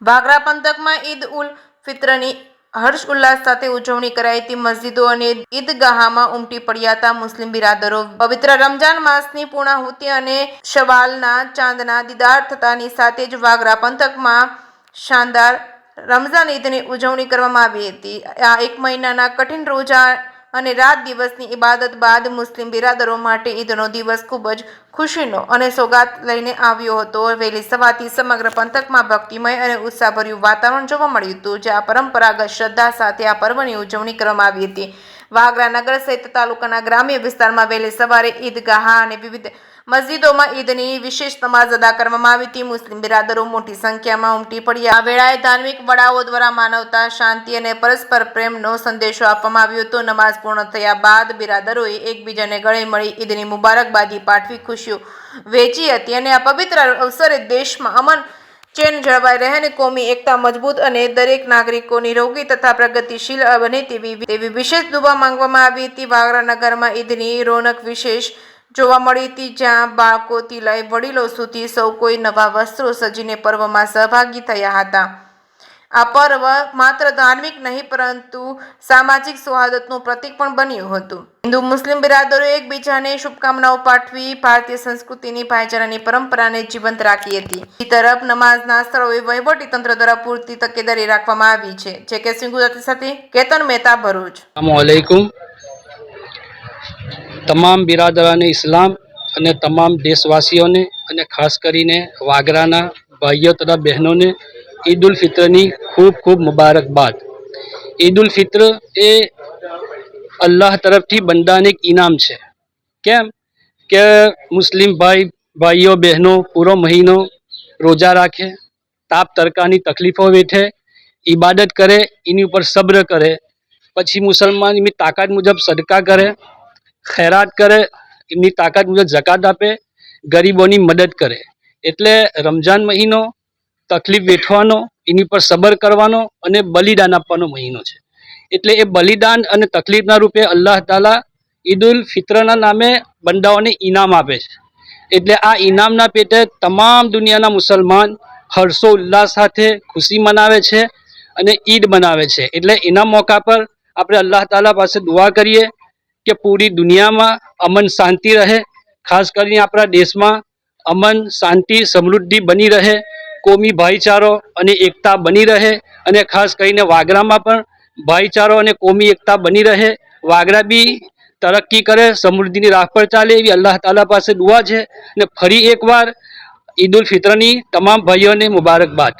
વાગરા પંથકમાં ઈદ ઉલ ફિત્રની હર્ષ ઉલ્લાસ સાથે ઉજવણી કરાઈ હતી। મસ્જિદો અને ઈદગાહમાં ઉમટી પડ્યા હતા મુસ્લિમ બિરાદરો। પવિત્ર રમજાન માસની પૂર્ણાહુતિ અને શવાલના ચાંદના દીદાર થતાની સાથે જ વાગરા પંથકમાં શાનદાર રમઝાન ઈદની ઉજવણી કરવામાં આવી હતી। આ એક મહિનાના કઠિન રોજા અને રાત દિવસની ઇબાદત બાદ મુસ્લિમ બિરાદરો માટે ઈદનો દિવસ ખૂબ જ ખુશીનો અને સોગાત લઈને આવ્યો હતો। વહેલી સવારથી સમગ્ર પંથકમાં ભક્તિમય અને ઉત્સાહભર્યું વાતાવરણ જોવા મળ્યું હતું, જ્યાં પરંપરાગત શ્રદ્ધા સાથે આ પર્વની ઉજવણી કરવામાં આવી હતી। વાગરા નગર સહિત તાલુકાના ગ્રામ્ય વિસ્તારમાં વહેલી સવારે ઈદગાહ અને વિવિધ મસ્જિદોમાં ઈદની વિશેષ નમાઝ અદા કરવામાં આવી હતી। મુસ્લિમ બિરાદરો મોટી સંખ્યામાં ઉમટી પડ્યા। આ વેળાએ ધાર્મિક વડાઓ દ્વારા માનવતા, શાંતિ અને પરસ્પર પ્રેમનો સંદેશો આપવામાં આવ્યો હતો। નમાઝ પૂર્ણ થયા બાદ બિરાદરોએ એકબીજાને ગળે મળી ઈદની મુબારકબાદી પાઠવી ખુશીઓ વહેંચી હતી અને આ પવિત્ર અવસરે દેશમાં અમન ચેન જળવાઈ રહે અને કોમી એકતા મજબૂત અને દરેક નાગરિકો નિરોગી તથા પ્રગતિશીલ બને તેવી વિશેષ દુઆ માંગવામાં આવી હતી। વાગરા નગરમાં ઈદની રોનક વિશેષ જોવા મળી હતી, જ્યાં બાળકોથી લઈ વડીલો સુધી સૌ કોઈ નવા વસ્ત્રો સજીને પર્વમાં સહભાગી થયા હતા। આ પર્વ માત્ર ધાર્મિક નહીં પરંતુ સામાજિક સૌહાર્દનું પ્રતીક પણ બન્યું હતું। હિન્દુ મુસ્લિમ બિરાદરોએ એકબીજાને શુભકામનાઓ પાઠવી ભારતીય સંસ્કૃતિની ભાઈચારાની પરંપરાને જીવંત રાખી હતી। બીજી તરફ નમાઝના સ્થળોએ વહીવટી તંત્ર દ્વારા પૂરતી તકેદારી રાખવામાં આવી છે। જે કે સિંહ ગુજરાતી સાથે કેતન મહેતા, ભરૂચ। अस्सलामुअलैकुम। તમામ બિરાદરાને ઇસ્લામ અને તમામ દેશવાસીઓને અને ખાસ કરીને વાગરાના ભાઈઓ તથા બહેનોને ઈદ ઉલ ફિત્રની ખૂબ ખૂબ મુબારકબાદ। ઈદ ઉલ ફિત્ર એ અલ્લાહ તરફથી બંદાને એક ઇનામ છે। કેમ કે મુસ્લિમ ભાઈઓ બહેનો પૂરો મહિનો રોજા રાખે, તાપ તડકાની તકલીફો વેઠે, ઇબાદત કરે, એની ઉપર સબ્ર કરે, પછી મુસલમાન એમની તાકાત મુજબ સદકા કરે, ખૈરાત કરે, એમની તાકાત મુજબ જકાત આપે, ગરીબોની મદદ કરે। એટલે રમજાન મહિનો તકલીફ વેઠવાનો, એની પર સબર કરવાનો અને બલિદાન આપવાનો મહિનો છે। એટલે એ બલિદાન અને તકલીફના રૂપે અલ્લાહ તાલા ઈદ ઉલ ફિત્રના નામે બંદાઓને ઇનામ આપે છે। એટલે આ ઇનામના પેટે તમામ દુનિયાના મુસલમાન હર્ષો ઉલ્લાસ સાથે ખુશી મનાવે છે અને ઈદ મનાવે છે। એટલે એના મોકા પર આપણે અલ્લાહ તાલા પાસે દુઆ કરીએ કે પૂરી દુનિયામાં અમન શાંતિ રહે, ખાસ કરીને આપણા દેશમાં અમન શાંતિ સમૃદ્ધિ બની રહે, કોમી ભાઈચારો અને એકતા બની રહે અને ખાસ કરીને વાગરામાં પણ ભાઈચારો અને કોમી એકતા બની રહે, વાગરા બી તરક્કી કરે, સમૃદ્ધિની રાહ પર ચાલે, એવી અલ્લાહ તાલા પાસે દુઆ છે। અને ફરી એકવાર ઈદ ઉલ ફિત્રની તમામ ભાઈઓને મુબારકબાદ।